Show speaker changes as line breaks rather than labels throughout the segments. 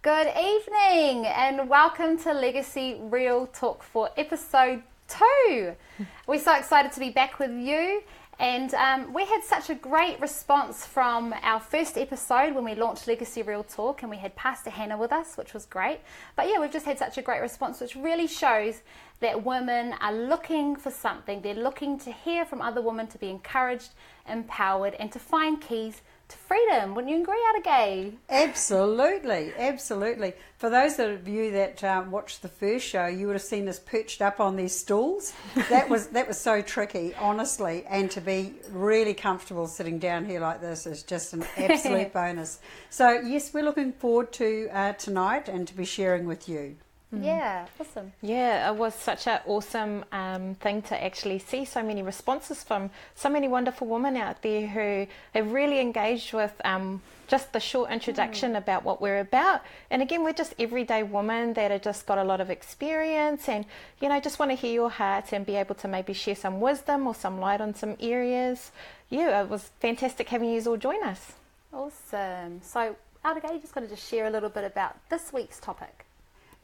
Good evening and welcome to Legacy Real Talk for Episode 2. We're so excited to be back with you, and we had such a great response from our first episode when we launched Legacy Real Talk, and we had Pastor Hannah with us, which was great. But yeah, we've just had such a great response, which really shows that women are looking for something. They're looking to hear from other women, to be encouraged, empowered, and to find keys to freedom. Wouldn't you agree, Gay?
Absolutely, absolutely. For those of you that watched the first show, you would have seen us perched up on these stools. That was so tricky, honestly, and to be really comfortable sitting down here like this is just an absolute bonus. So yes, we're looking forward to tonight and to be sharing with you.
Yeah, awesome.
Yeah, it was such an awesome thing to actually see so many responses from so many wonderful women out there who have really engaged with just the short introduction about what we're about. And again, we're just everyday women that have just got a lot of experience and, you know, just want to hear your heart and be able to maybe share some wisdom or some light on some areas. Yeah, it was fantastic having you all join us.
Awesome. So, Gay, you just got to just share a little bit about this week's topic.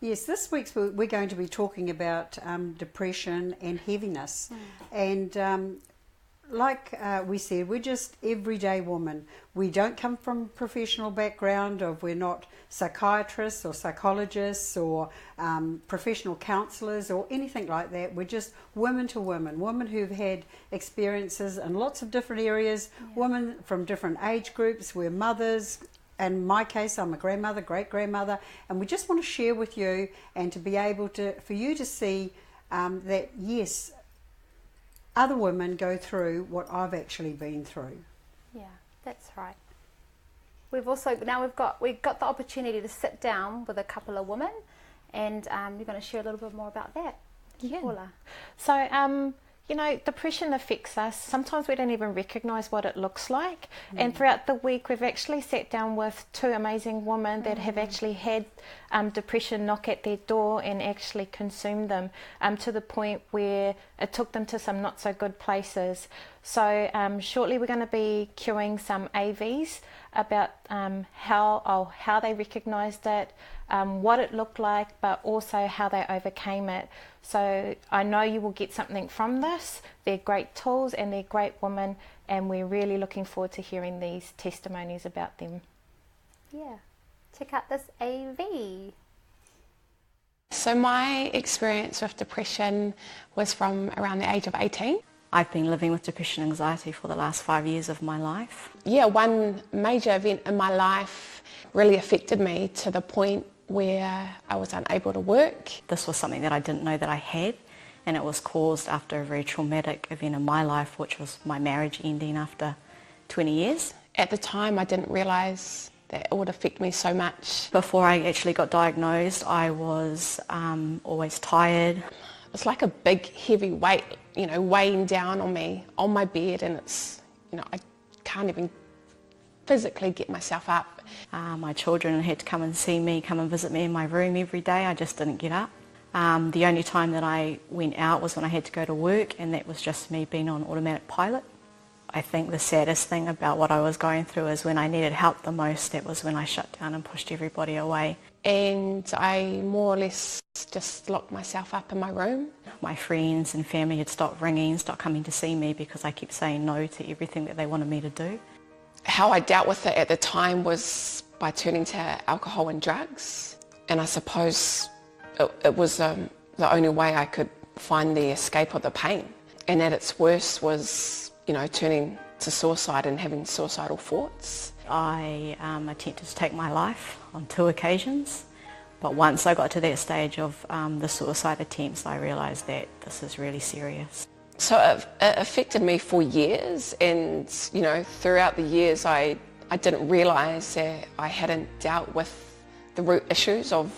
Yes, this week's we're going to be talking about depression and heaviness. And like we said, we're just everyday women. We don't come from a professional background we're not psychiatrists or psychologists or professional counsellors or anything like that. We're just women to women who've had experiences in lots of different areas, women from different age groups. We're mothers. In my case, I'm a grandmother, great-grandmother, and we just want to share with you and to be able to, for you to see that, yes, other women go through what I've actually been through.
Yeah, that's right. We've got the opportunity to sit down with a couple of women, and you're going to share a little bit more about that.
Yeah.
Paula.
So, you know, depression affects us. Sometimes we don't even recognise what it looks like. And throughout the week, we've actually sat down with two amazing women that have actually had depression knock at their door and actually consume them to the point where it took them to some not so good places. So shortly we're going to be cueing some AVs about how they recognised it, what it looked like, but also how they overcame it. So I know you will get something from this. They're great tools and they're great women, and we're really looking forward to hearing these testimonies about them.
Yeah, check out this AV.
So my experience with depression was from around the age of 18.
I've been living with depression and anxiety for the last 5 years of my life.
Yeah, one major event in my life really affected me to the point where I was unable to work.
This was something that I didn't know that I had, and it was caused after a very traumatic event in my life, which was my marriage ending after 20 years.
At the time, I didn't realise that it would affect me so much.
Before I actually got diagnosed, I was always tired.
It's like a big, heavy weight, you know, weighing down on me, on my bed, and it's, you know, I can't even physically get myself up.
My children had to come and see me, come and visit me in my room every day. I just didn't get up. The only time that I went out was when I had to go to work, and that was just me being on automatic pilot. I think the saddest thing about what I was going through is when I needed help the most, that was when I shut down and pushed everybody away.
And I more or less just locked myself up in my room.
My friends and family had stopped ringing, stopped coming to see me because I kept saying no to everything that they wanted me to do.
How I dealt with it at the time was by turning to alcohol and drugs. And I suppose it was the only way I could find the escape of the pain. And at its worst was, you know, turning to suicide and having suicidal thoughts.
I attempted to take my life on 2 occasions, but once I got to that stage of the suicide attempts, I realised that this is really serious.
So it affected me for years, and, you know, throughout the years I didn't realise that I hadn't dealt with the root issues of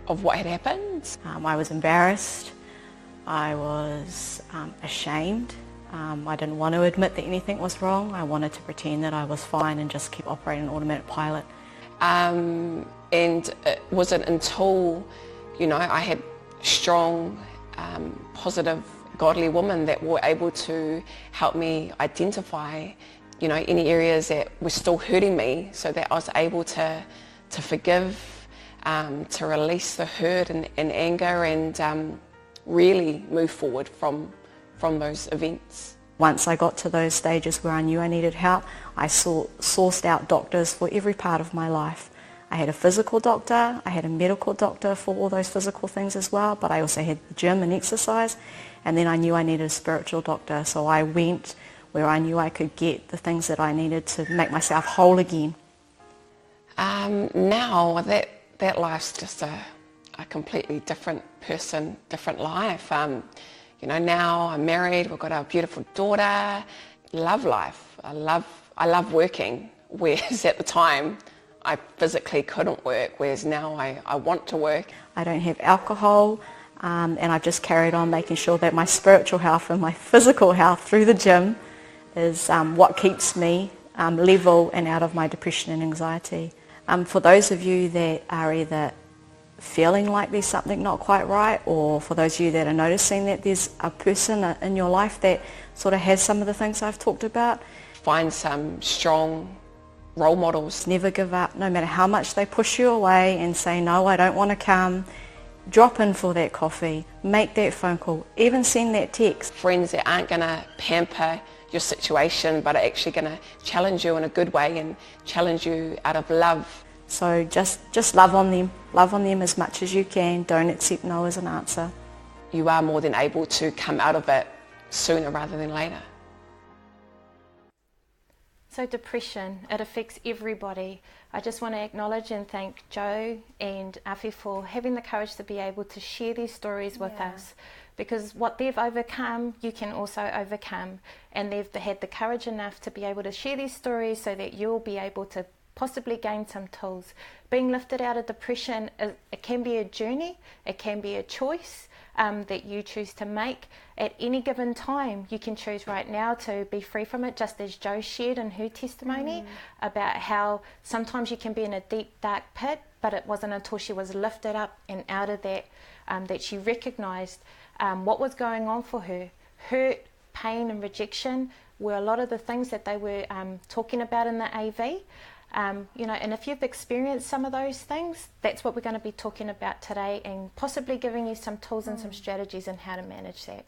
what had happened.
I was embarrassed, I was ashamed. I didn't want to admit that anything was wrong. I wanted to pretend that I was fine and just keep operating on automatic pilot.
And it wasn't until, you know, I had strong, positive, godly women that were able to help me identify, you know, any areas that were still hurting me, so that I was able to forgive to release the hurt and anger and really move forward from those events.
Once I got to those stages where I knew I needed help, I sourced out doctors for every part of my life. I had a physical doctor, I had a medical doctor for all those physical things as well, but I also had the gym and exercise, and then I knew I needed a spiritual doctor, so I went where I knew I could get the things that I needed to make myself whole again.
Now that life's just a completely different person, different life. Now I'm married, we've got our beautiful daughter, love life. I love working, whereas at the time I physically couldn't work, whereas now I want to work.
I don't have alcohol, and I've just carried on making sure that my spiritual health and my physical health through the gym is what keeps me level and out of my depression and anxiety. For those of you that are either feeling like there's something not quite right, or for those of you that are noticing that there's a person in your life that sort of has some of the things I've talked about,
find some strong role models.
Never give up, no matter how much they push you away and say, no, I don't want to come. Drop in for that coffee, make that phone call, even send that text.
Friends that aren't going to pamper your situation, but are actually going to challenge you in a good way and challenge you out of love.
So just love on them as much as you can. Don't accept no as an answer.
You are more than able to come out of it sooner rather than later.
So depression, it affects everybody. I just want to acknowledge and thank Joe and Afi for having the courage to be able to share these stories with us, because what they've overcome, you can also overcome, and they've had the courage enough to be able to share these stories so that you'll be able to possibly gain some tools. Being lifted out of depression, it can be a journey, it can be a choice that you choose to make at any given time. You can choose right now to be free from it, just as Jo shared in her testimony about how sometimes you can be in a deep, dark pit, but it wasn't until she was lifted up and out of that that she recognised what was going on for her. Hurt, pain and rejection were a lot of the things that they were talking about in the AV. And if you've experienced some of those things, that's what we're going to be talking about today, and possibly giving you some tools and some strategies on how to manage that.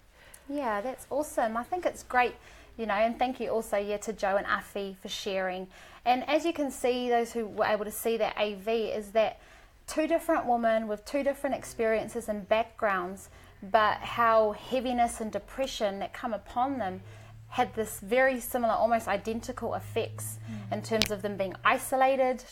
Yeah, that's awesome. I think it's great, and thank you also to Joe and Afi for sharing. And as you can see, those who were able to see that AV, is that two different women with two different experiences and backgrounds, but how heaviness and depression that come upon them had this very similar, almost identical effects in terms of them being isolated,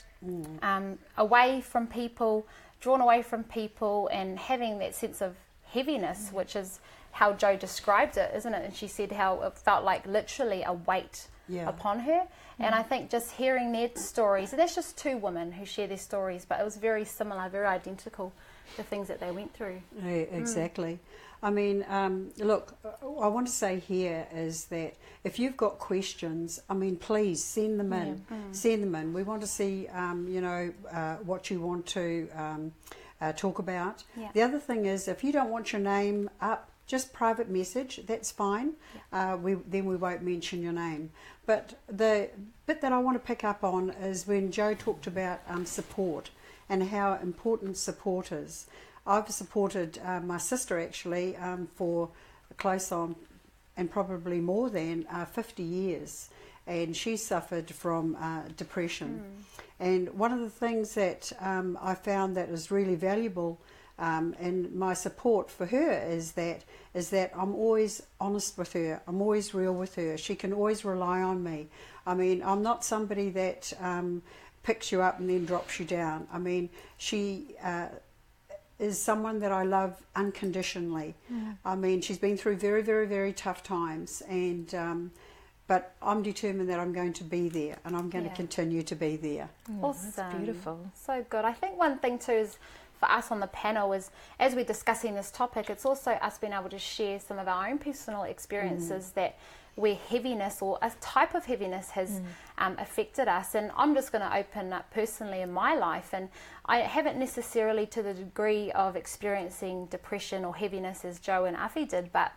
away from people, drawn away from people, and having that sense of heaviness, which is how Jo described it, isn't it? And she said how it felt like literally a weight upon her. And I think just hearing their stories, and that's just two women who share their stories, but it was very similar, very identical, the things that they went through.
Yeah, exactly. I mean, look, I want to say here is that if you've got questions, I mean, please send them in. Send them in. We want to see, what you want to talk about. Yeah. The other thing is, if you don't want your name up, just private message, that's fine. Yeah. Then we won't mention your name. But the bit that I want to pick up on is when Jo talked about support and how important support is. I've supported my sister actually for close on and probably more than 50 years, and she suffered from depression. And one of the things that I found that is really valuable and my support for her is that I'm always honest with her, I'm always real with her. She can always rely on me. I mean, I'm not somebody that picks you up and then drops you down. I mean, she is someone that I love unconditionally. I mean, she's been through very, very, very tough times, and but I'm determined that I'm going to be there, and I'm going to continue to be there.
Awesome.
That's beautiful.
So good. I think one thing too is, for us on the panel, is as we're discussing this topic, it's also us being able to share some of our own personal experiences that where heaviness or a type of heaviness has affected us. And I'm just going to open up personally in my life, and I haven't necessarily to the degree of experiencing depression or heaviness as Jo and Afi did, but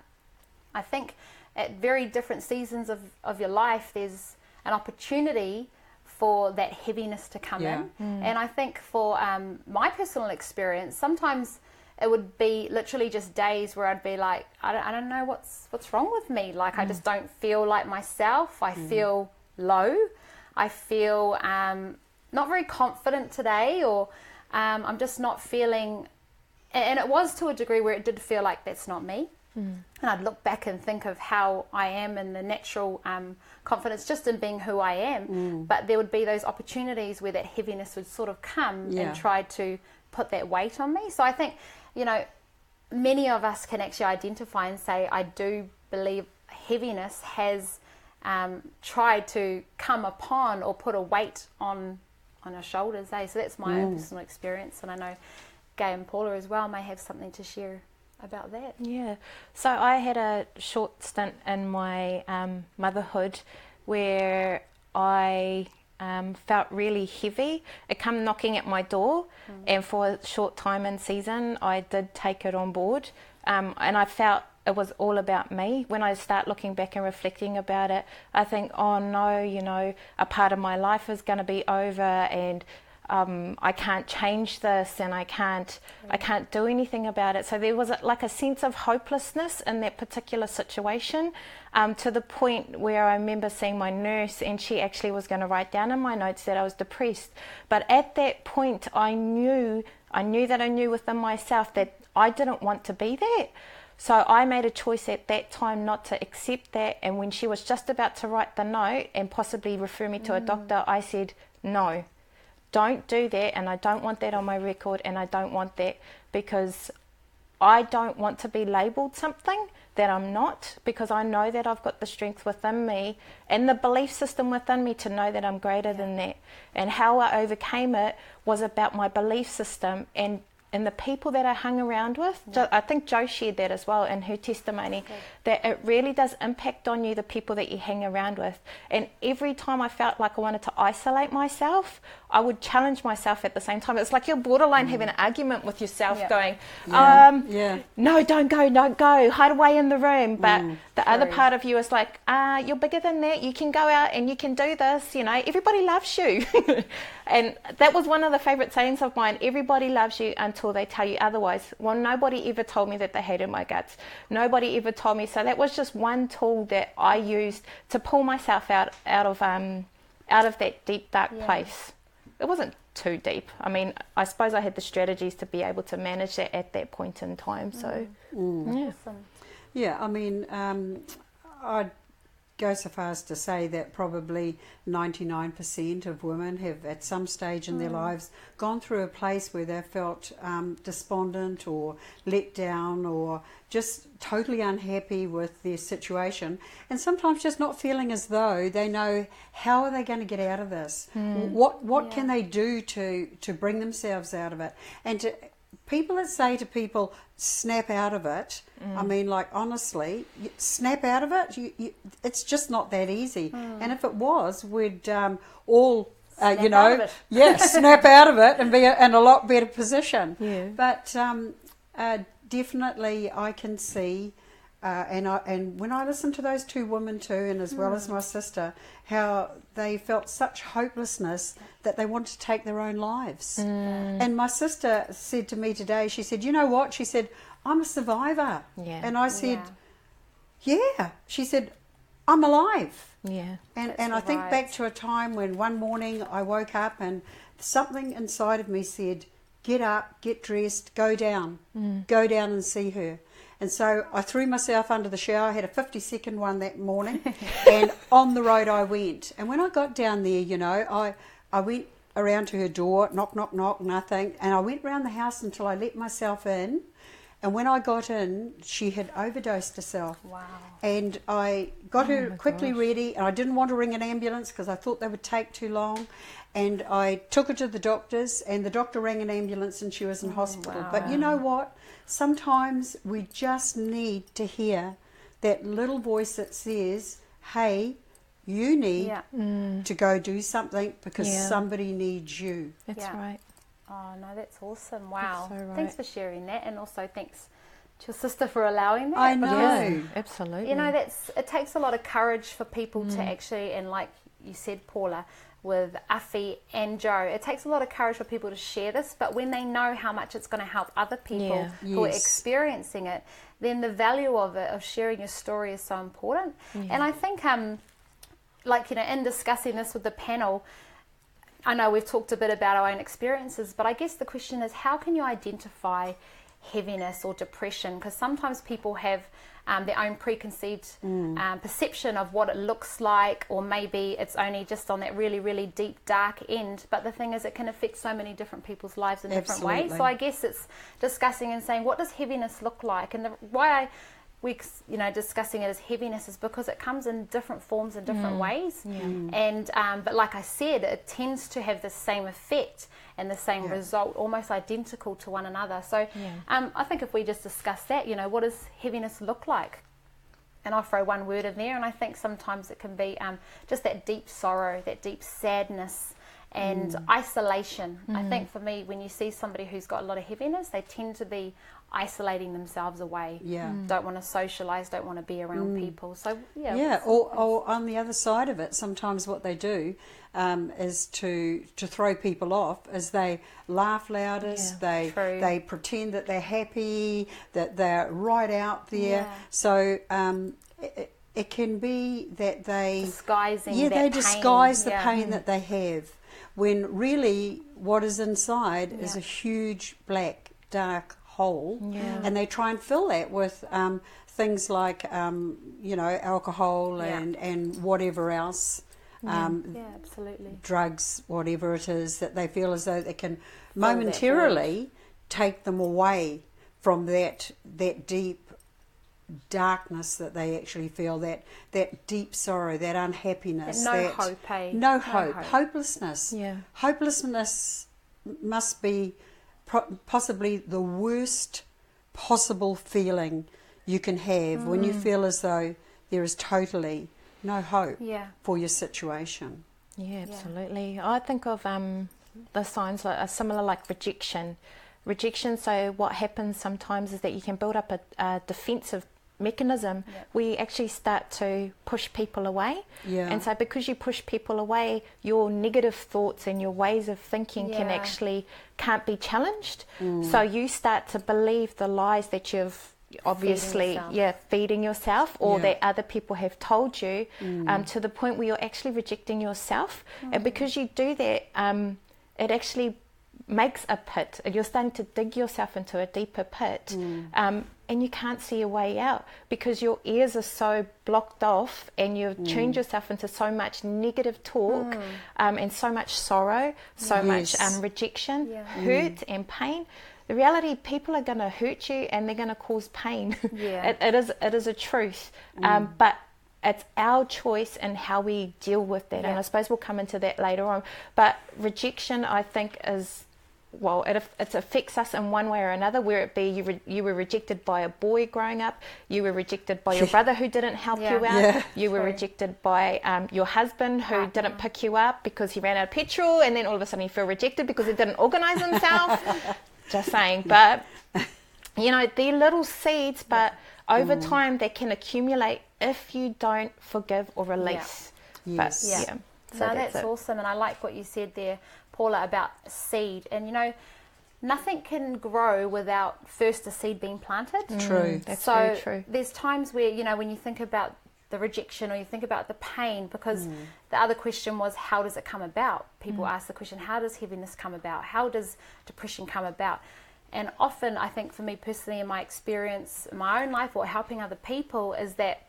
I think at very different seasons of your life there's an opportunity for that heaviness to come in. And I think for my personal experience, sometimes it would be literally just days where I'd be like, I don't know what's wrong with me. Like, I just don't feel like myself. I feel low. I feel not very confident today, or I'm just not feeling, and it was to a degree where it did feel like that's not me. And I'd look back and think of how I am and the natural confidence just in being who I am. But there would be those opportunities where that heaviness would sort of come and try to put that weight on me. So I think, you know, many of us can actually identify and say, I do believe heaviness has tried to come upon or put a weight on our shoulders. So that's my own personal experience, and I know Gay and Paula as well may have something to share about that.
Yeah, so I had a short stint in my motherhood where I felt really heavy. It come knocking at my door, and for a short time in season I did take it on board, and I felt it was all about me. When I start looking back and reflecting about it, I think, oh no, you know, a part of my life is going to be over, and I can't change this, and I can't do anything about it. So there was like a sense of hopelessness in that particular situation, to the point where I remember seeing my nurse, and she actually was going to write down in my notes that I was depressed. But at that point, I knew that I knew within myself that I didn't want to be that. So I made a choice at that time not to accept that. And when she was just about to write the note and possibly refer me to a doctor, I said, no, don't do that, and I don't want that on my record, and I don't want that, because I don't want to be labelled something that I'm not, because I know that I've got the strength within me and the belief system within me to know that I'm greater than that. And how I overcame it was about my belief system and the people that I hung around with. I think Jo shared that as well in her testimony, that it really does impact on you, the people that you hang around with. And every time I felt like I wanted to isolate myself, I would challenge myself at the same time. It's like you're borderline having an argument with yourself, going, no, don't go, hide away in the room. But the other part of you is like, you're bigger than that, you can go out and you can do this, you know, everybody loves you. And that was one of the favourite sayings of mine, everybody loves you until they tell you otherwise. Well, nobody ever told me that they hated my guts. Nobody ever told me. So that was just one tool that I used to pull myself out of that deep, dark place. It wasn't too deep. I mean, I suppose I had the strategies to be able to manage that at that point in time. So,
Awesome.
Yeah, I mean, I'd go so far as to say that probably 99% of women have at some stage in their lives gone through a place where they felt despondent or let down or just totally unhappy with their situation, and sometimes just not feeling as though they know how are they going to get out of this. What can they do to bring themselves out of it? And to people that say to people, snap out of it, I mean, like, honestly, snap out of it, it's just not that easy. And if it was, we'd all, snap out of it and be in a lot better position. But definitely I can see, and when I listened to those two women too, and as well as my sister, how they felt such hopelessness that they wanted to take their own lives. And my sister said to me today, she said, you know what? She said, I'm a survivor. And I said, yeah. She said, I'm alive. And I think back to a time when one morning I woke up and something inside of me said, get up, get dressed, go down and see her. And so I threw myself under the shower. I had a 50-second one that morning, and on the road I went. And when I got down there, you know, I went around to her door, knock, knock, knock, nothing. And I went around the house until I let myself in. And when I got in, she had overdosed herself.
Wow.
And I got her quickly ready, and I didn't want to ring an ambulance because I thought they would take too long. And I took her to the doctors, and the doctor rang an ambulance, and she was in hospital.
Wow.
But you know what? Sometimes we just need to hear that little voice that says, hey, you need to go do something because somebody needs you.
That's right.
Oh, no, that's awesome. Wow.
That's so right.
Thanks for sharing that, and also thanks to your sister for allowing that.
I know.
Yeah, absolutely.
You know, it takes a lot of courage for people to actually, and like you said, Paula, with Afi and Joe. It takes a lot of courage for people to share this, but when they know how much it's going to help other people who are experiencing it, then the value of it, of sharing your story, is so important. And I think, like, you know, in discussing this with the panel, I know we've talked a bit about our own experiences, but I guess the question is, how can you identify heaviness or depression? Because sometimes people have their own preconceived perception of what it looks like, or maybe it's only just on that really, really deep, dark end. But the thing is, it can affect so many different people's lives in different ways. So I guess it's discussing and saying, what does heaviness look like? And why we're discussing it as heaviness is because it comes in different forms and different ways. And but like I said, it tends to have the same effect and the same result, almost identical to one another. So I think if we just discuss that, you know, what does heaviness look like? And I'll throw one word in there, and I think sometimes it can be just that deep sorrow, that deep sadness, and isolation. I think for me, when you see somebody who's got a lot of heaviness, they tend to be isolating themselves away. Don't want to socialize, don't want to be around people. So or
on the other side of it, sometimes what they do is to throw people off, is they laugh loudest, they pretend that they're happy, that they're right out there. So it can be that they
disguising
they disguise the pain that they have, when really what is inside is a huge black dark hole, and they try and fill that with things like alcohol and whatever else,
absolutely,
drugs, whatever it is, that they feel as though they can momentarily take them away from that deep darkness that they actually feel, that deep sorrow, that unhappiness, no hope, hopelessness. Hopelessness must be possibly the worst possible feeling you can have, when you feel as though there is totally no hope for your situation.
Absolutely. I think of the signs are similar, like rejection. So what happens sometimes is that you can build up a defensive mechanism where you actually start to push people away. And so because you push people away, your negative thoughts and your ways of thinking can't be challenged. So you start to believe the lies that you've obviously feeding yourself, or that other people have told you, to the point where you're actually rejecting yourself. And because you do that, it actually makes a pit, and you're starting to dig yourself into a deeper pit, and you can't see a way out because your ears are so blocked off, and you've tuned yourself into so much negative talk, and so much sorrow, so much rejection, hurt and pain. The reality, people are going to hurt you and they're going to cause pain. It is a truth, but it's our choice and how we deal with that. And I suppose we'll come into that later on. But rejection, I think, is, well, it affects us in one way or another, where it be you were rejected by a boy growing up, you were rejected by your brother who didn't help you out, you were rejected by your husband who didn't pick you up because he ran out of petrol, and then all of a sudden you feel rejected because he didn't organise himself. Just saying. But, you know, they're little seeds, but over time they can accumulate if you don't forgive or release. So
that's awesome. And I like what you said there, Paula, about seed. And, you know, nothing can grow without first a seed being planted.
True.
That's very true.
There's times where, you know, when you think about the rejection, or you think about the pain, because the other question was, how does it come about? People ask the question, how does heaviness come about? How does depression come about? And often, I think for me personally, in my experience, in my own life, or helping other people, is that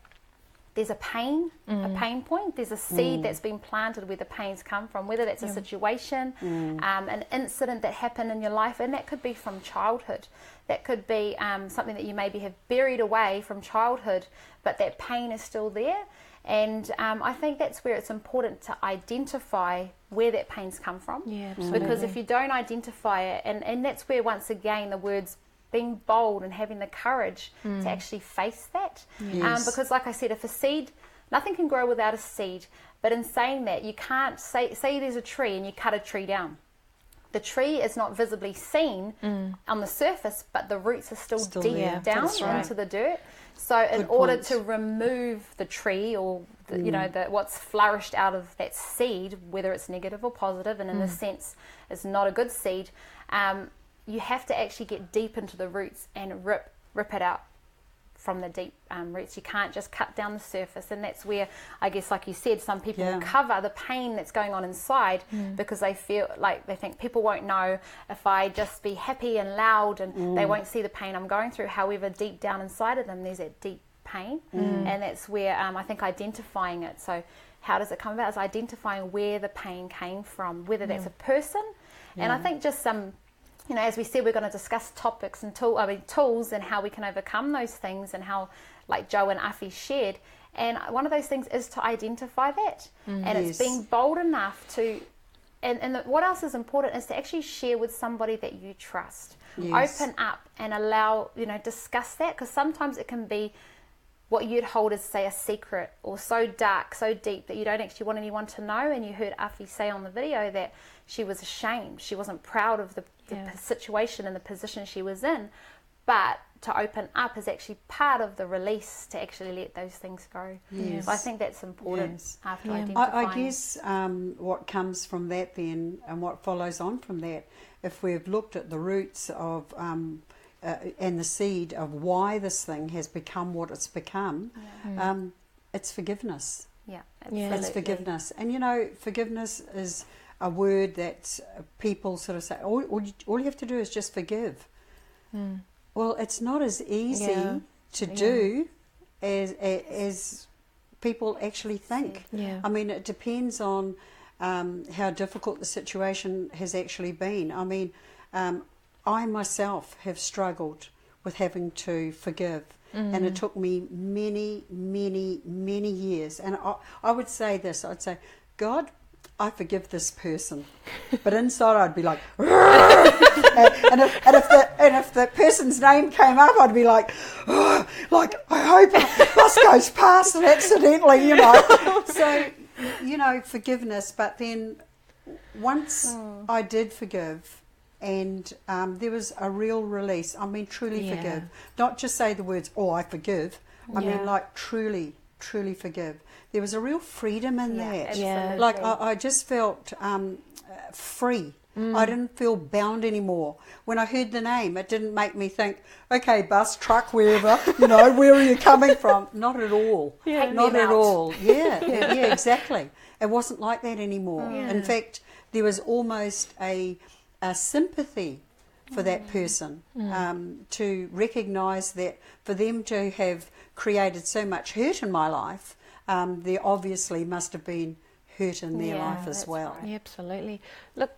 there's a pain point. There's a seed that's been planted where the pains come from, whether that's a situation, an incident that happened in your life, and that could be from childhood. That could be something that you maybe have buried away from childhood, but that pain is still there. And I think that's where it's important to identify where that pain's come from. Because if you don't identify it, and that's where, once again, the words being bold and having the courage to actually face that. Because like I said, if a seed, nothing can grow without a seed. But in saying that, you can't say there's a tree and you cut a tree down. the tree is not visibly seen on the surface, but the roots are still deep down into the dirt. So in order to remove the tree or what's flourished out of that seed, whether it's negative or positive, and in this sense it's not a good seed, you have to actually get deep into the roots and rip it out from the deep roots. You can't just cut down the surface, and that's where, I guess, like you said, some people cover the pain that's going on inside because they feel like they think people won't know if I just be happy and loud, and they won't see the pain I'm going through. However, deep down inside of them, there's that deep pain, and that's where I think identifying it. So how does it come about? Is identifying where the pain came from, whether that's a person, and I think just as we said, we're going to discuss topics and tools and how we can overcome those things, and how, like Joe and Afi shared. And one of those things is to identify that. And it's being bold enough to, what else is important is to actually share with somebody that you trust. Open up and allow, discuss that, because sometimes it can be what you'd hold as, say, a secret, or so dark, so deep that you don't actually want anyone to know. And you heard Afi say on the video that she was ashamed. She wasn't proud of the situation and the position she was in. But to open up is actually part of the release, to actually let those things go. So I think that's important after identifying.
I guess what comes from that then, and what follows on from that, if we've looked at the roots of and the seed of why this thing has become what it's become, it's forgiveness. It's forgiveness. And forgiveness is a word that people sort of say, all you have to do is just forgive. Well, it's not as easy to do as people actually think. I mean, it depends on how difficult the situation has actually been. I mean, I myself have struggled with having to forgive, and it took me many, many, many years. And I would say this, I'd say, God, I forgive this person, but inside I'd be like, and if the person's name came up, I'd be like, I hope this goes past it accidentally, So, forgiveness. But then once I did forgive, and there was a real release. I mean, truly forgive, not just say the words, I forgive. I mean, like truly forgive. There was a real freedom in that. Like I just felt free. I didn't feel bound anymore. When I heard the name, it didn't make me think, okay, bus, truck, wherever, where are you coming from? Not at all. Not at all. Yeah, exactly. It wasn't like that anymore. In fact, there was almost a sympathy for that person, to recognise that for them to have created so much hurt in my life, there obviously must have been hurt in their life as well.
Right. Yeah, absolutely. Look,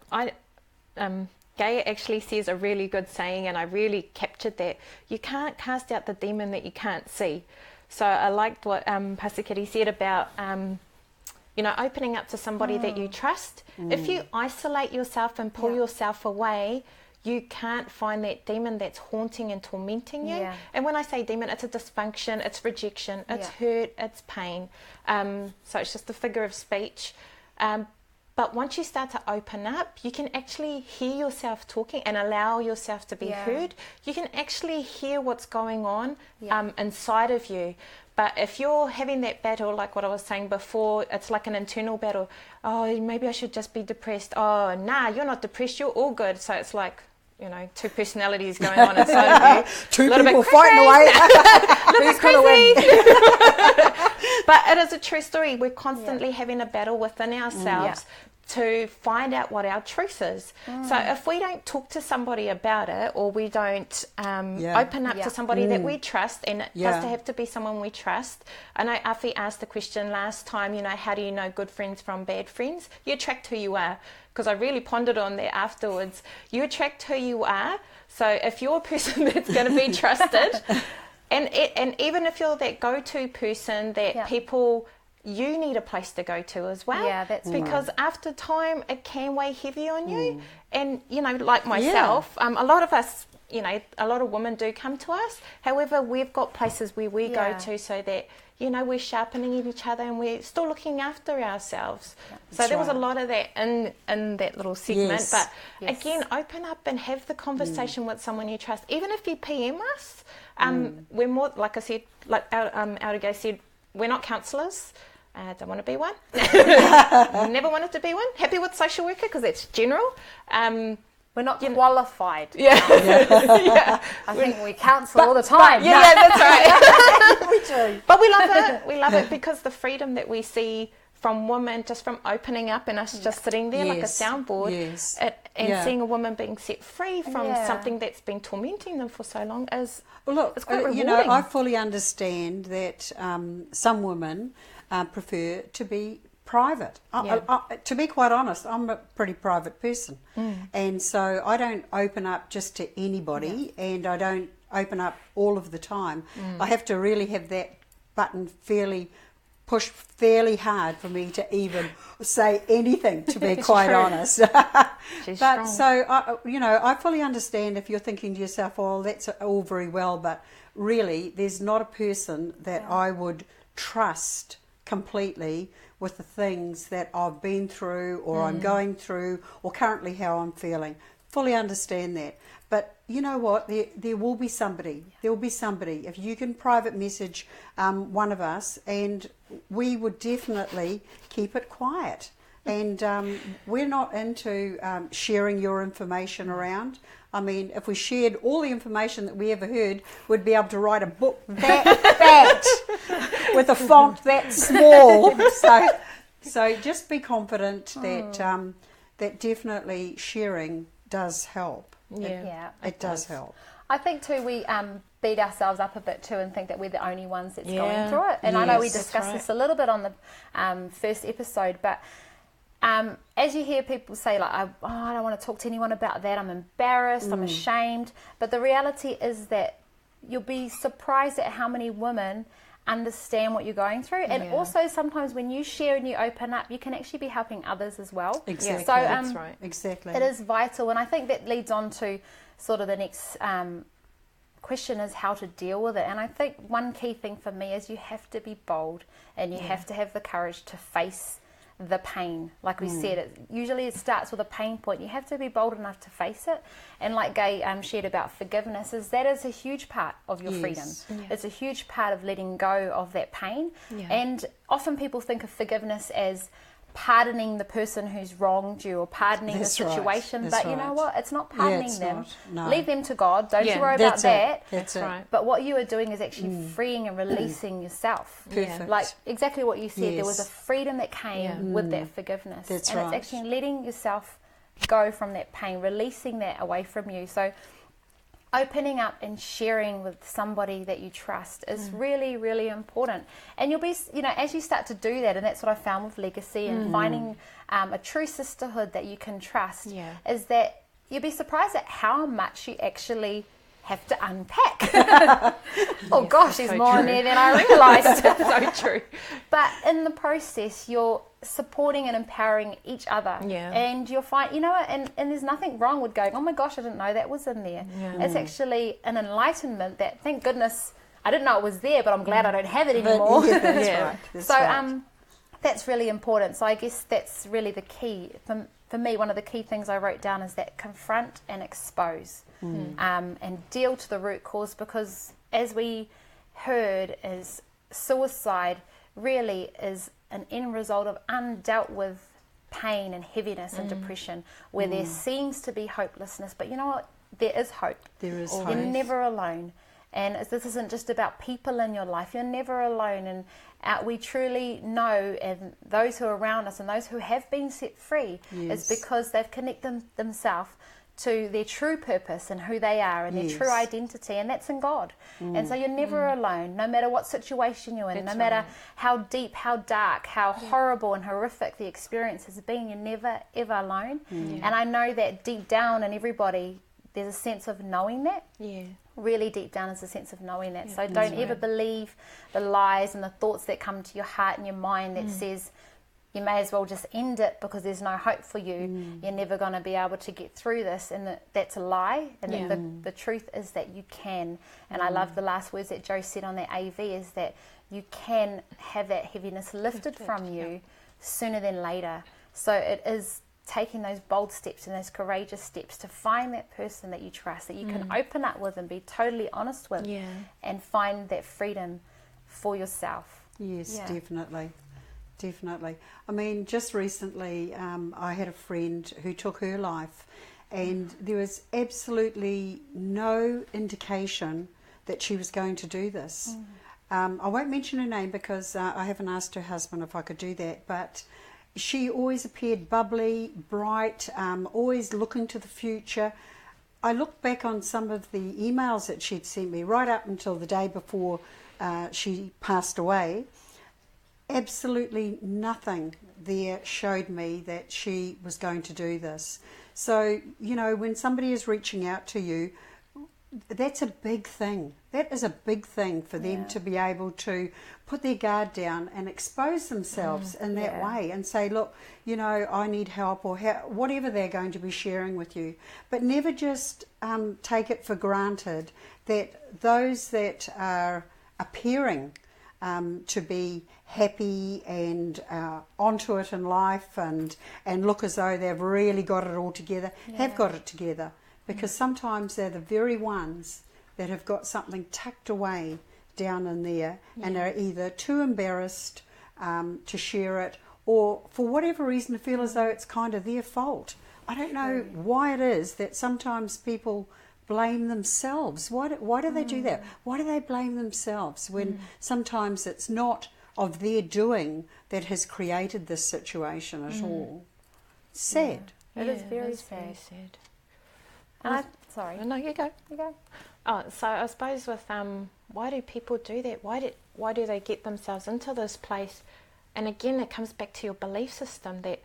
Gaia actually says a really good saying, and I really captured that. You can't cast out the demon that you can't see. So I liked what Pastor Kitty said about opening up to somebody that you trust. If you isolate yourself and pull yourself away, you can't find that demon that's haunting and tormenting you. And when I say demon, it's a dysfunction, it's rejection, it's hurt, it's pain. So it's just a figure of speech. But once you start to open up, you can actually hear yourself talking and allow yourself to be heard. You can actually hear what's going on inside of you. But if you're having that battle, like what I was saying before, it's like an internal battle. Oh, maybe I should just be depressed. Oh, nah, you're not depressed. You're all good. So it's like, two personalities going on inside of you.
Two people fighting away.
Who's going to win? But it is a true story. We're constantly having a battle within ourselves to find out what our truth is. So if we don't talk to somebody about it, or we don't open up to somebody that we trust, and it does have to be someone we trust. I know Afi asked the question last time, how do you know good friends from bad friends? You attract who you are. Because I really pondered on that afterwards. You attract who you are. So if you're a person that's going to be trusted, and even if you're that go-to person that people, you need a place to go to as well.
Yeah, that's
because after time it can weigh heavy on you. And like myself, a lot of us, a lot of women do come to us. However, we've got places where we go to so that we're sharpening each other and we're still looking after ourselves. So there was a
right.
lot of that in that little segment.
Yes.
But
Yes.
again, open up and have the conversation with someone you trust. Even if you PM us, we're more, like I said, like Aurige said, we're not counsellors. I don't want to be one. Never wanted to be one. Happy with social worker because it's general.
We're not qualified.
Yeah.
I think we counsel all the time.
Yeah, that's right.
We do.
But we love it. We love it because the freedom that we see from women, just from opening up and us just sitting there like a
Yes.
soundboard,
Yes.
and seeing a woman being set free from
Yeah.
something that's been tormenting them for so long is
Well, look,
it's quite
you know,
rewarding.
I fully understand that some women prefer to be private. To be quite honest, I'm a pretty private person. And so I don't open up just to anybody, and I don't open up all of the time. I have to really have that button pushed fairly hard for me to even say anything, to be quite honest.
She's
But
strong.
so, I fully understand if you're thinking to yourself, oh, that's all very well, but really there's not a person that I would trust completely with the things that I've been through or I'm going through or currently how I'm feeling. Fully understand that. But you know what? There will be somebody. There will be somebody. If you can private message one of us, and we would definitely keep it quiet. And we're not into sharing your information around. I mean, if we shared all the information that we ever heard, we'd be able to write a book that fat with a font that small. So just be confident that that definitely sharing does help.
Yeah,
It does help.
I think too we beat ourselves up a bit too and think that we're the only ones that's
Yeah.
going through it. And I know we
Yes.
discussed
That's
this a little bit on the first episode, but as you hear people say like, I don't want to talk to anyone about that, I'm embarrassed, I'm ashamed. But the reality is that you'll be surprised at how many women understand what you're going through. And also sometimes when you share and you open up, you can actually be helping others as well.
Exactly.
So
That's right.
Exactly.
it is vital, and I think that leads on to sort of the next question is how to deal with it. And I think one key thing for me is you have to be bold and you have to have the courage to face the pain. Like we said, usually it starts with a pain point. You have to be bold enough to face it. And like Gay shared about forgiveness, that is a huge part of your freedom. It's a huge part of letting go of that pain. And often people think of forgiveness as pardoning the person who's wronged you or pardoning
That's
the
right.
situation.
That's
But you know
right.
what? It's not pardoning
it's
them.
not. No.
Leave them to God. Don't you worry
That's
about that.
it. That's it.
right.
But what you are doing is actually freeing and releasing yourself.
Perfect.
Like exactly what you said, there was a
Yes.
freedom that came with that forgiveness.
That's
and
right.
it's actually letting yourself go from that pain, releasing that away from you. So opening up and sharing with somebody that you trust is really, really important. And you'll be, as you start to do that, and that's what I found with Legacy and finding a true sisterhood that you can trust, is that you'll be surprised at how much you actually have to unpack. Oh gosh, there's
so
more in
true.
there than I realised.
So true.
But in the process, you're supporting and empowering each other.
Yeah.
And you'll find, and there's nothing wrong with going, oh my gosh, I didn't know that was in there. It's actually an enlightenment that, thank goodness, I didn't know it was there, but I'm glad I don't have it anymore.
But, that's right. That's
So
right.
that's really important. So I guess that's really the key. For me, one of the key things I wrote down is that confront and expose and deal to the root cause, because as we heard, is suicide really is an end result of undealt with pain and heaviness and depression, where there seems to be hopelessness. But you know what? There is hope.
There is
You're
hope.
never alone. And this isn't just about people in your life. You're never alone. And we truly know, and those who are around us and those who have been set free,
Yes.
is because they've connected themselves to their true purpose and who they are and their true
Yes.
identity, and that's in God. And so you're never alone, no matter what situation you're in, no matter how deep, how dark, how horrible and horrific the experience has been, you're never, ever alone. And I know that deep down in everybody, there's a sense of knowing that.
Yeah.
Really deep down is a sense of knowing that. So don't ever believe the lies and the thoughts that come to your heart and your mind that says you may as well just end it because there's no hope for you. You're never going to be able to get through this. And that's a lie. And the truth is that you can. And I love the last words that Joe said on that AV is that you can have that heaviness lifted from you sooner than later. So it is taking those bold steps and those courageous steps to find that person that you trust, that you can open up with and be totally honest with, and find that freedom for yourself.
Yes, definitely. Definitely. I mean, just recently I had a friend who took her life, and there was absolutely no indication that she was going to do this. I won't mention her name because I haven't asked her husband if I could do that, but she always appeared bubbly, bright, always looking to the future. I looked back on some of the emails that she'd sent me right up until the day before she passed away. Absolutely nothing there showed me that she was going to do this. So, you know, when somebody is reaching out to you, that's a big thing. That is a big thing for them to be able to put their guard down and expose themselves in that way and say, look, you know, I need help, or whatever they're going to be sharing with you. But never just take it for granted that those that are appearing to be happy and onto it in life and look as though they've really got it all together, have got it together. Because sometimes they're the very ones that have got something tucked away down in there and are either too embarrassed to share it, or for whatever reason feel as though it's kind of their fault. I don't know why it is that sometimes people blame themselves. Why do they do that? Why do they blame themselves when sometimes it's not of their doing that has created this situation at all? Sad.
It is very sad. Sorry.
No, you go.
You go.
Oh, so I suppose with why do people do that? Why do they get themselves into this place? And again, it comes back to your belief system, that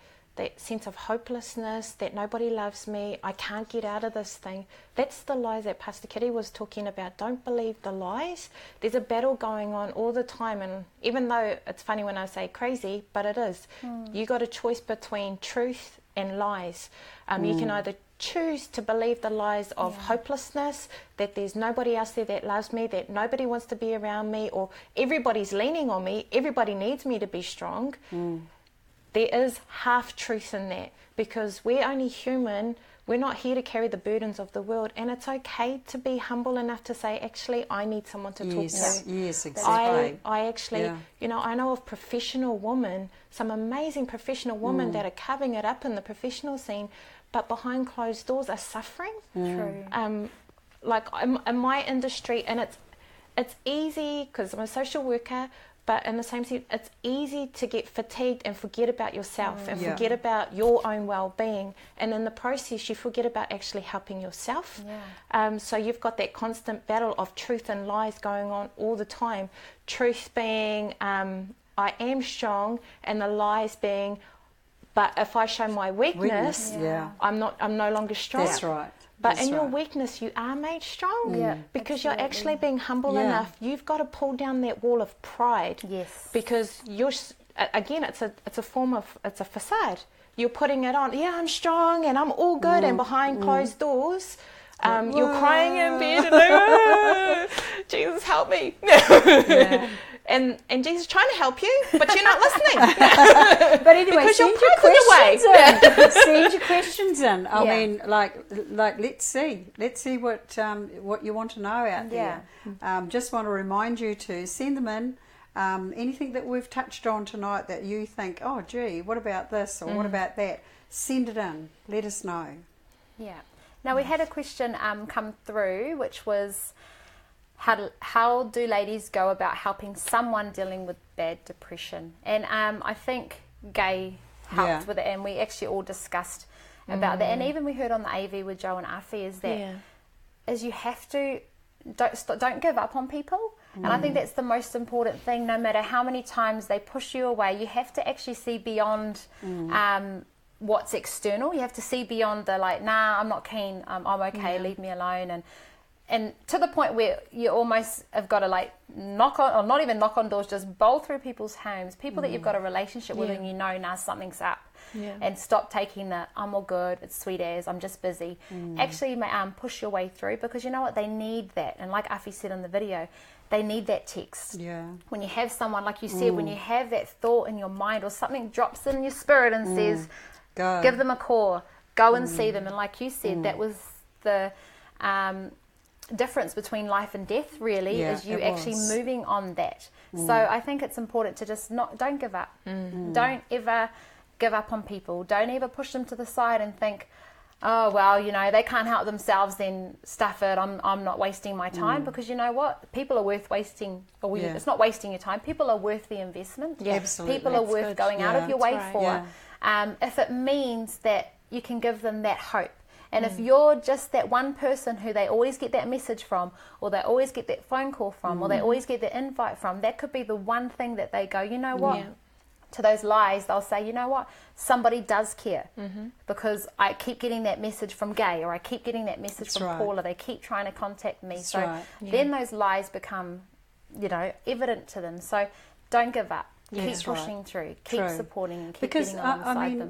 sense of hopelessness, that nobody loves me, I can't get out of this thing. That's the lies that Pastor Kitty was talking about. Don't believe the lies. There's a battle going on all the time, and even though it's funny when I say crazy, but it is. You got a choice between truth and lies. You can either choose to believe the lies of hopelessness, that there's nobody else there that loves me, that nobody wants to be around me, or everybody's leaning on me, everybody needs me to be strong. There is half truth in that, because we're only human. We're not here to carry the burdens of the world, and it's okay to be humble enough to say, actually, I need someone to talk to.
Yes, exactly.
I actually, you know, I know of professional women, some amazing professional women that are covering it up in the professional scene, but behind closed doors are suffering.
True.
Like in my industry, and it's easy because I'm a social worker, but in the same sense, it's easy to get fatigued and forget about yourself and forget about your own well-being. And in the process, you forget about actually helping yourself. So you've got that constant battle of truth and lies going on all the time. Truth being, I am strong, and the lies being, but if I show my weakness, I'm no longer strong.
That's right.
But in your weakness, you are made strong. Because you're actually being humble enough. You've got to pull down that wall of pride.
Yes.
Because you're, again, it's a form of, it's a facade. You're putting it on. Yeah, I'm strong and I'm all good. And behind closed doors, you're crying in bed and like, Jesus, help me. And Jesus is trying to help you, but you're not listening.
But anyway,
because
send your questions in. Send your questions in. I mean, like, let's see what you want to know out there. Just want to remind you to send them in. Anything that we've touched on tonight that you think, oh, gee, what about this or what about that? Send it in. Let us know. Yeah.
Now, we had a question come through, which was, how do ladies go about helping someone dealing with bad depression? And I think Gay helped with it, and we actually all discussed about that. And even we heard on the AV with Joe and Afi is that is you have to don't give up on people. And I think that's the most important thing. No matter how many times they push you away, you have to actually see beyond what's external. You have to see beyond the like, nah, I'm not keen, I'm okay, leave me alone. and to the point where you almost have got to like knock on, or not even knock on doors, just bowl through people's homes, people that you've got a relationship with, and you know now something's up. And stop taking the I'm all good, it's sweet as, I'm just busy. Actually push your way through, because you know what, they need that. And like Afi said in the video, they need that text. When you have someone, like you said, when you have that thought in your mind, or something drops in your spirit and says, give them a call, go and see them. And like you said, that was the difference between life and death, really, is you actually moving on that. So I think it's important to just don't give up. Don't ever give up on people. Don't ever push them to the side and think, oh well, you know, they can't help themselves, then stuff it, I'm not wasting my time. Because you know what, people are worth wasting, or it's not wasting your time, people are worth the investment.
Absolutely.
People are worth going out of your way for, if it means that you can give them that hope. And if you're just that one person who they always get that message from, or they always get that phone call from, or they always get the invite from, that could be the one thing that they go, you know what, to those lies, they'll say, you know what, somebody does care, because I keep getting that message from Gay, or I keep getting that message from Paula, they keep trying to contact me. Then those lies become, you know, evident to them. So don't give up. Keep pushing through. Keep supporting and keep getting alongside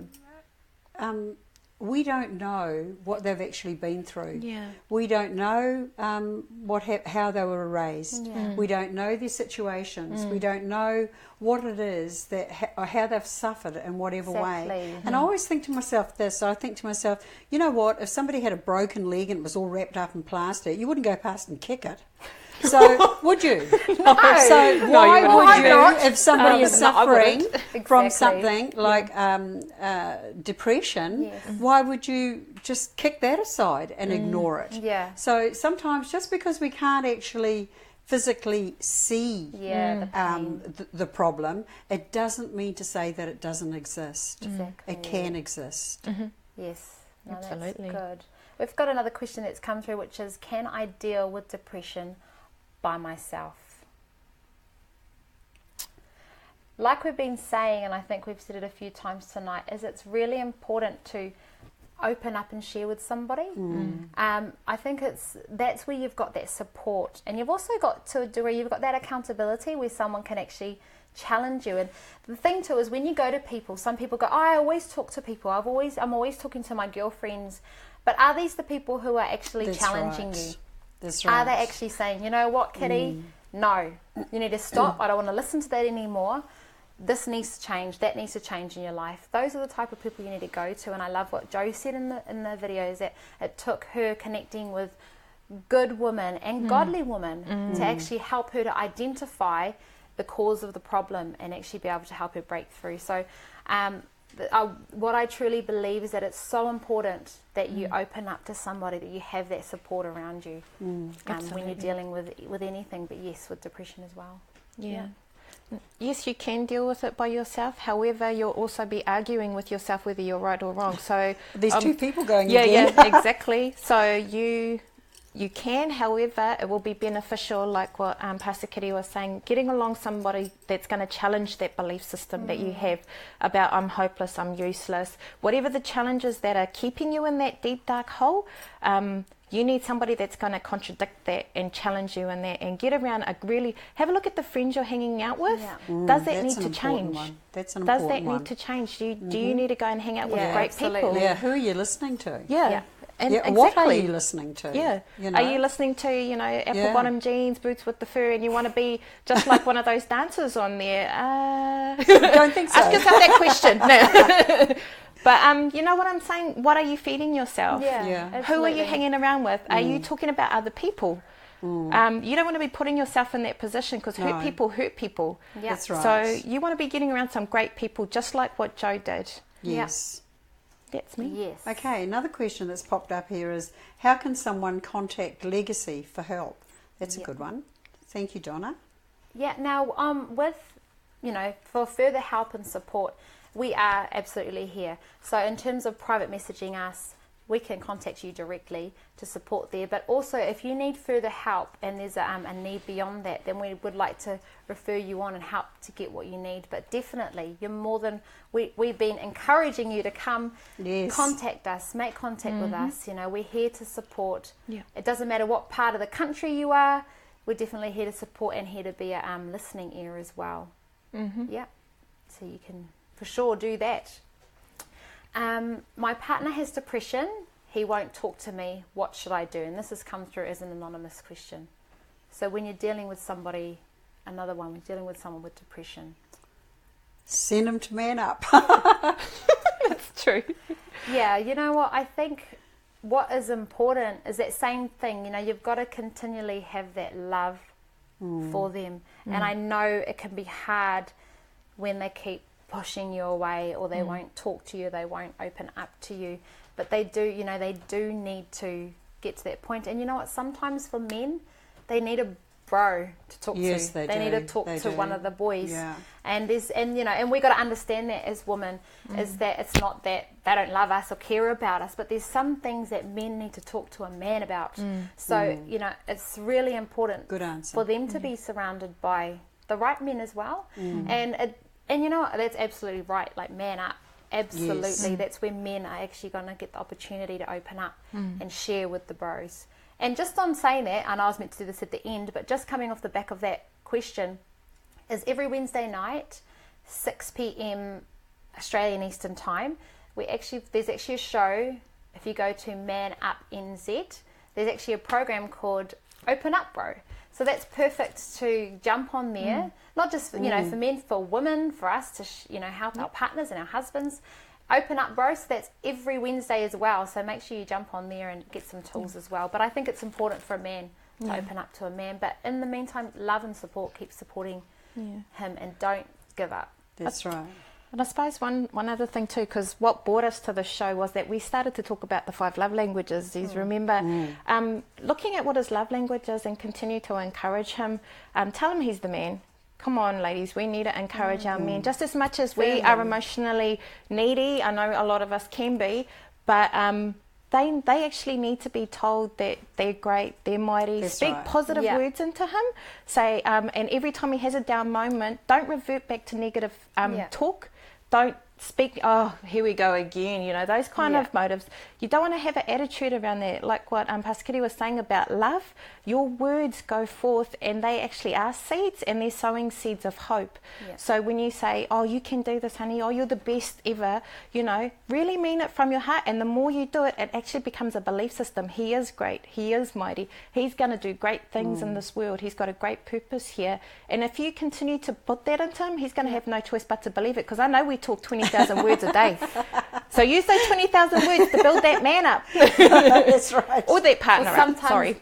them.
We don't know what they've actually been through. We don't know how they were raised. We don't know their situations. We don't know what it is that or how they've suffered in whatever way. And I always think to myself this. I think to myself, you know what? If somebody had a broken leg and it was all wrapped up in plaster, you wouldn't go past and kick it. So would you?
No.
So why would you, if somebody is suffering from
Exactly.
something like depression, why would you just kick that aside and ignore it? So sometimes, just because we can't actually physically see the problem, it doesn't mean to say that it doesn't exist. It can exist.
Yes, no,
Absolutely.
That's good. We've got another question that's come through, which is, can I deal with depression by myself? Like we've been saying, and I think we've said it a few times tonight, is it's really important to open up and share with somebody. I think that's where you've got that support, and you've also got, to a degree, you've got that accountability where someone can actually challenge you. And the thing too is, when you go to people, some people go, I always talk to people, I'm always talking to my girlfriends, but are these the people who are actually challenging you?
That's right.
Are they actually saying, you know what, Kitty, no, you need to stop, I don't want to listen to that anymore, this needs to change, that needs to change in your life? Those are the type of people you need to go to. And I love what Jo said in the video, is that it took her connecting with good women and godly women to actually help her to identify the cause of the problem and actually be able to help her break through. So what I truly believe is that it's so important that you open up to somebody, that you have that support around you when you're dealing with anything, but yes, with depression as well.
Yes, you can deal with it by yourself. However, you'll also be arguing with yourself whether you're right or wrong. So
there's two people going
again. Yeah, exactly. So you can, however, it will be beneficial, like what Pastor Kitty was saying, getting along somebody that's going to challenge that belief system that you have about I'm hopeless, I'm useless, whatever the challenges that are keeping you in that deep, dark hole. You need somebody that's going to contradict that and challenge you in that, and get around have a look at the friends you're hanging out with. Does that need to change?
That's an
Does
important
that
one.
need to change? Do you need to go and hang out with great
absolutely.
people?
Yeah, who are you listening to?
And
what are you listening to? You know?
Are you listening to, apple bottom jeans, boots with the fur, and you want to be just like one of those dancers on there?
Don't think so.
Ask yourself that question. No. But you know what I'm saying? What are you feeding yourself? Who are you hanging around with? Are you talking about other people? You don't want to be putting yourself in that position, because hurt people.
That's right.
So you want to be getting around some great people, just like what Jo did.
Yes.
That's me.
Yes.
Okay, another question that's popped up here is, how can someone contact Legacy for help? That's a good one. Thank you, Donna.
Now, with, for further help and support, we are absolutely here. So in terms of private messaging us, we can contact you directly to support there. But also, if you need further help and there's a need beyond that, then we would like to refer you on and help to get what you need. But definitely, you're more than, we've been encouraging you to come contact us, make contact with us. You know, we're here to support.
Yeah.
It doesn't matter what part of the country you are, we're definitely here to support and here to be a listening ear as well. Yeah, so you can for sure do that. My partner has depression. He won't talk to me. What should I do? And this has come through as an anonymous question. So when you're dealing with somebody, another one, when you're dealing with someone with depression,
send them to man up.
That's true.
Yeah, you know what? I think what is important is that same thing. You know, you've got to continually have that love for them. And I know it can be hard when they keep pushing you away, or they won't talk to you, they won't open up to you, but they do, you know, they do need to get to that point. And you know what, sometimes for men, they need a bro to talk
Yes,
to.
they
need
do.
to talk
They
to
do.
one of the boys.
Yeah.
And you know, and we got to understand that as women, is that it's not that they don't love us or care about us, but there's some things that men need to talk to a man about. So you know, it's really important
Good answer.
for them to be surrounded by the right men as well. And you know what, that's absolutely right, like man up. Absolutely.
Yes.
That's where men are actually going to get the opportunity to open up and share with the bros. And just on saying that, and I was meant to do this at the end, but just coming off the back of that question, is every Wednesday night, 6 p.m. Australian Eastern Time, there's actually a show. If you go to Man Up NZ, there's actually a program called Open Up Bro. So that's perfect to jump on there, not just for, you know, for men, for women, for us to you know, help our partners and our husbands. Open Up Bro, so that's every Wednesday as well. So make sure you jump on there and get some tools as well. But I think it's important for a man to open up to a man. But in the meantime, love and support, keep supporting him, and don't give up.
That's right.
And I suppose one other thing too, because what brought us to the show was that we started to talk about the 5 love languages. Do you remember? Looking at what his love language is and continue to encourage him. Tell him he's the man. Come on, ladies, we need to encourage our men just as much as we are emotionally needy. I know a lot of us can be, but they actually need to be told that they're great, they're mighty.
That's
Speak
right.
positive words into him. Say, and every time he has a down moment, don't revert back to negative talk. Don't speak, oh, here we go again, you know, those kind of motives. You don't want to have an attitude around that. Like what Pastor Kitty was saying about love, your words go forth and they actually are seeds, and they're sowing seeds of hope. So when you say, oh, you can do this, honey, oh, you're the best ever, you know, really mean it from your heart. And the more you do it, it actually becomes a belief system. He is great, he is mighty, he's going to do great things in this world, he's got a great purpose here. And if you continue to put that into him, he's going to have no choice but to believe it. Because I know we talk 20,000 words a day. So use those 20,000 words to build that man up.
That's right.
Or that partner up. Sorry.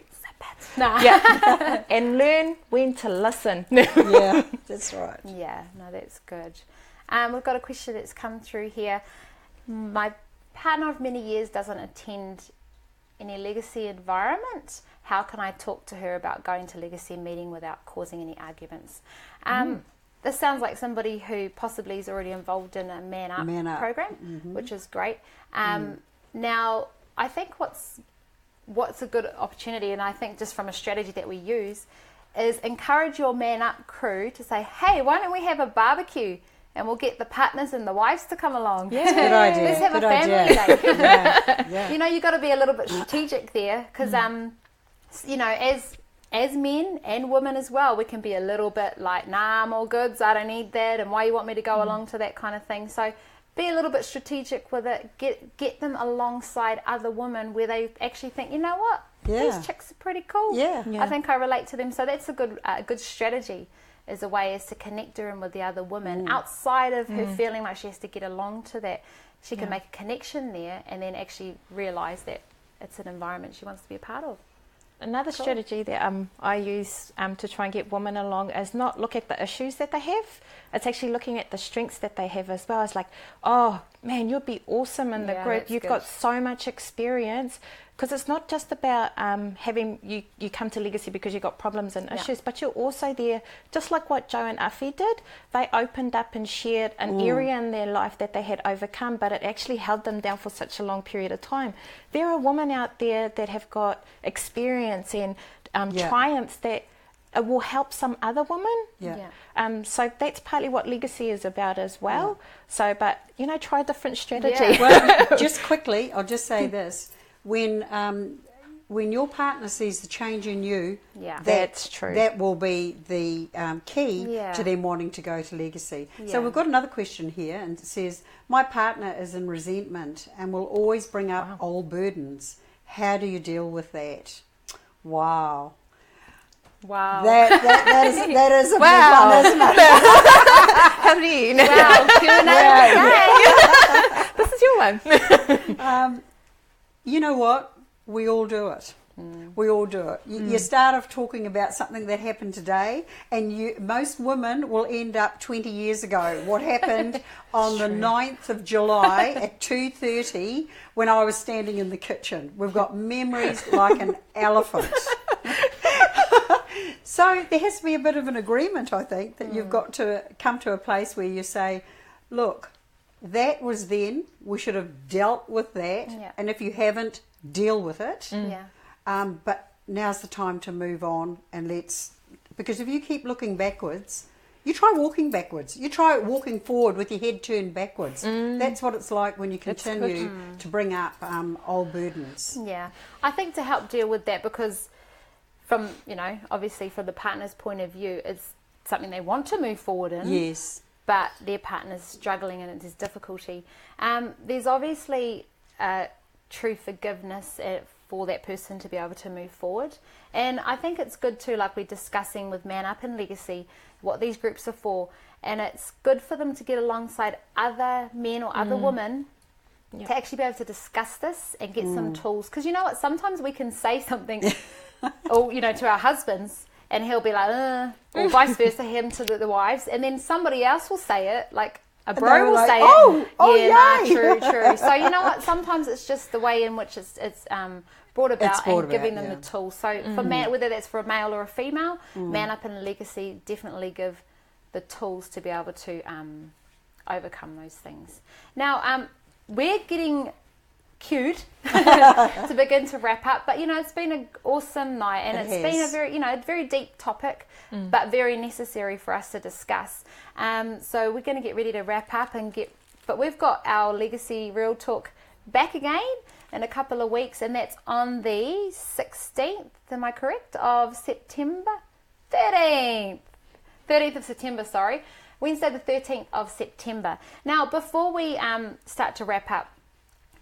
Yeah. And learn when to listen.
Yeah, that's right.
Yeah, no, that's good. We've got a question that's come through here. My partner of many years doesn't attend any legacy environment. How can I talk to her about going to legacy meeting without causing any arguments? This sounds like somebody who possibly is already involved in a Man Up program, which is great. Now, I think what's a good opportunity, and I think just from a strategy that we use, is encourage your Man Up crew to say, hey, why don't we have a barbecue and we'll get the partners and the wives to come along.
Yeah, good idea.
Let's have
good
a family
idea.
day. You know, you've got to be a little bit strategic there, because, you know, as men and women as well, we can be a little bit like, nah, I'm all good, so I don't need that, and why you want me to go along to that kind of thing. So be a little bit strategic with it. Get them alongside other women where they actually think, you know what, these chicks are pretty cool.
Yeah.
I think I relate to them. So that's a good strategy, as a way is to connect her in with the other women outside of her feeling like she has to get along to that. She can make a connection there and then actually realise that it's an environment she wants to be a part of.
Another strategy that I use to try and get women along is not look at the issues that they have. It's actually looking at the strengths that they have as well. It's like, oh, man, you'd be awesome in the
Yeah,
group.
that's
You've
good.
got so much experience. Because it's not just about having you come to Legacy because you've got problems and issues, but you're also there, just like what Joe and Afi did. They opened up and shared an area in their life that they had overcome, but it actually held them down for such a long period of time. There are women out there that have got experience and triumphs that will help some other women. So that's partly what Legacy is about as well. So, but, try a different strategy.
Well, just quickly, I'll just say this. When your partner sees the change in you,
that's true.
That will be the key to them wanting to go to Legacy. So we've got another question here, and it says, my partner is in resentment and will always bring up old burdens. How do you deal with that? Wow. That is a big one, isn't it?
How do you know?
Wow,
This is your one.
You know what? We all do it. We all do it. You start off talking about something that happened today, and most women will end up 20 years ago. What happened on the 9th of July at 2:30 when I was standing in the kitchen. We've got memories like an elephant. So there has to be a bit of an agreement, I think, that you've got to come to a place where you say, look, that was then, we should have dealt with that, and if you haven't, deal with it. But now's the time to move on, and because if you keep looking backwards, you try walking backwards. You try walking forward with your head turned backwards. That's what it's like when you continue to bring up old burdens.
Yeah, I think to help deal with that, because from, obviously from the partner's point of view, it's something they want to move forward in.
Yes.
But their partner's struggling and there's difficulty. There's obviously true forgiveness for that person to be able to move forward. And I think it's good too, like we're discussing with Man Up and Legacy, what these groups are for. And it's good for them to get alongside other men or other women to actually be able to discuss this and get some tools. Because you know what, sometimes we can say something or, to our husbands, and he'll be like, or vice versa, him to the wives, and then somebody else will say it, like a bro will say it. True. So you know what? Sometimes it's just the way in which it's brought about and giving them the tools. So for man, whether that's for a male or a female, Man Up and Legacy definitely give the tools to be able to overcome those things. Now we're getting cued to begin to wrap up, but it's been an awesome night, and it's been a very very deep topic, but very necessary for us to discuss. So we're going to get ready to wrap up but we've got our Legacy Real Talk back again in a couple of weeks, and that's on the 16th, am I correct, of September? 13th of September, sorry. Wednesday the 13th of September. Now, before we start to wrap up,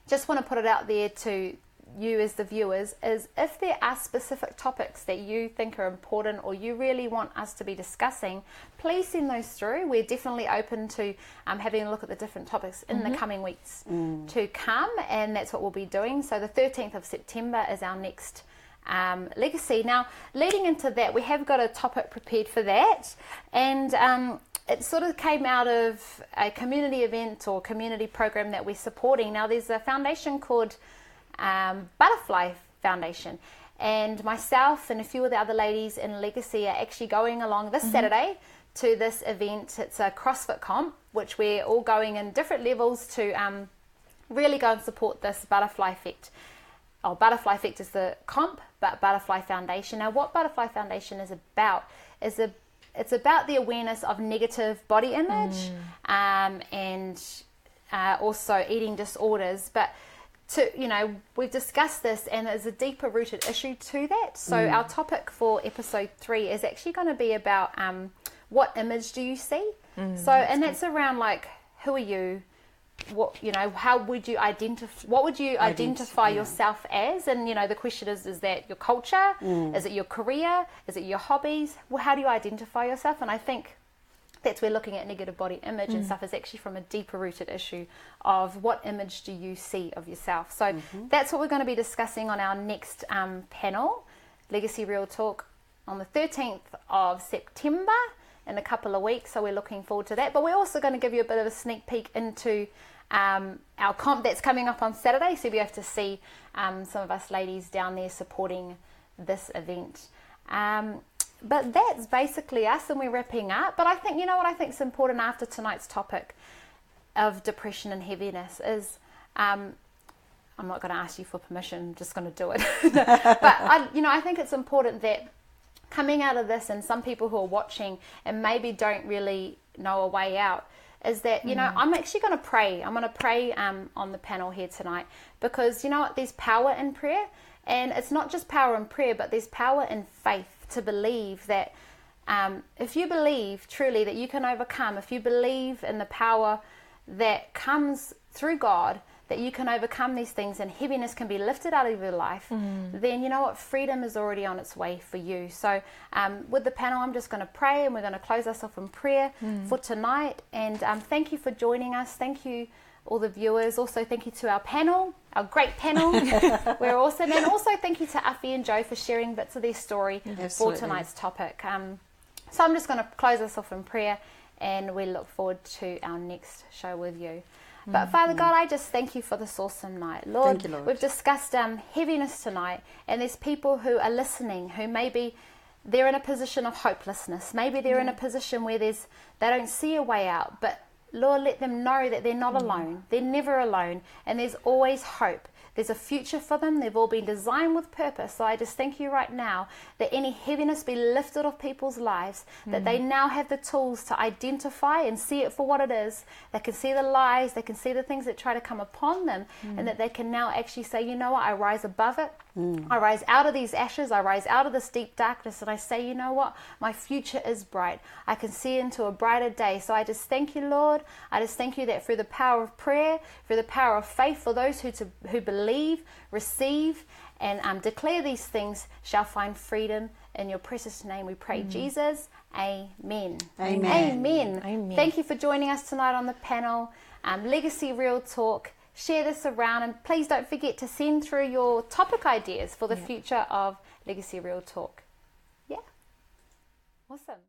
just want to put it out there to you as the viewers, is if there are specific topics that you think are important or you really want us to be discussing, please send those through. We're definitely open to having a look at the different topics in the coming weeks to come, and that's what we'll be doing. So the 13th of September is our next Legacy. Now, leading into that, we have got a topic prepared for that, and it sort of came out of a community event or community program that we're supporting. Now, there's a foundation called Butterfly Foundation, and myself and a few of the other ladies in Legacy are actually going along this Saturday to this event. It's a CrossFit comp, which we're all going in different levels to really go and support this Butterfly Effect. Butterfly Effect is the comp, but Butterfly Foundation. Now, what Butterfly Foundation is about is it's about the awareness of negative body image and also eating disorders. But we've discussed this, and there's a deeper rooted issue to that. So our topic for episode 3 is actually going to be about what image do you see? That's around like, who are you? What how would you identify yourself as? And the question is that your culture? Is it your career? Is it your hobbies? Well, how do you identify yourself? And I think that's where looking at negative body image and stuff is actually from a deeper rooted issue of what image do you see of yourself. So that's what we're going to be discussing on our next panel, Legacy Real Talk, on the 13th of September in a couple of weeks. So we're looking forward to that. But we're also going to give you a bit of a sneak peek into our comp that's coming up on Saturday, so we have to see some of us ladies down there supporting this event. But that's basically us, and we're wrapping up. But I think, you know what I think is important after tonight's topic of depression and heaviness is, I'm not going to ask you for permission, I'm just going to do it. But I think it's important that coming out of this, and some people who are watching and maybe don't really know a way out, is that, I'm actually going to pray. I'm going to pray on the panel here tonight, because you know what, there's power in prayer, and it's not just power in prayer, but there's power in faith to believe that if you believe truly that you can overcome, if you believe in the power that comes through God, that you can overcome these things and heaviness can be lifted out of your life, then you know what, freedom is already on its way for you. So with the panel, I'm just going to pray, and we're going to close ourselves in prayer for tonight. And thank you for joining us. Thank you, all the viewers. Also, thank you to our panel, our great panel. We're awesome. And also thank you to Afi and Joe for sharing bits of their story for tonight's topic. So I'm just going to close us off in prayer, and we look forward to our next show with you. But Father God, I just thank you for this awesome night. Lord,
Thank you, Lord.
We've discussed heaviness tonight, and there's people who are listening who maybe they're in a position of hopelessness. Maybe they're in a position where they don't see a way out. But Lord, let them know that they're not alone. They're never alone, and there's always hope. There's a future for them. They've all been designed with purpose. So I just thank you right now that any heaviness be lifted off people's lives, that they now have the tools to identify and see it for what it is. They can see the lies, they can see the things that try to come upon them, and that they can now actually say, you know what, I rise above it. I rise out of these ashes, I rise out of this deep darkness, and I say, you know what, my future is bright. I can see into a brighter day. So I just thank you, Lord. I just thank you that through the power of prayer, through the power of faith, for those who believe, receive, and declare these things shall find freedom. In your precious name we pray, Jesus. Amen. Amen. Thank you for joining us tonight on the panel. Legacy Real Talk. Share this around, and please don't forget to send through your topic ideas for the future of Legacy Real Talk. Yeah. Awesome.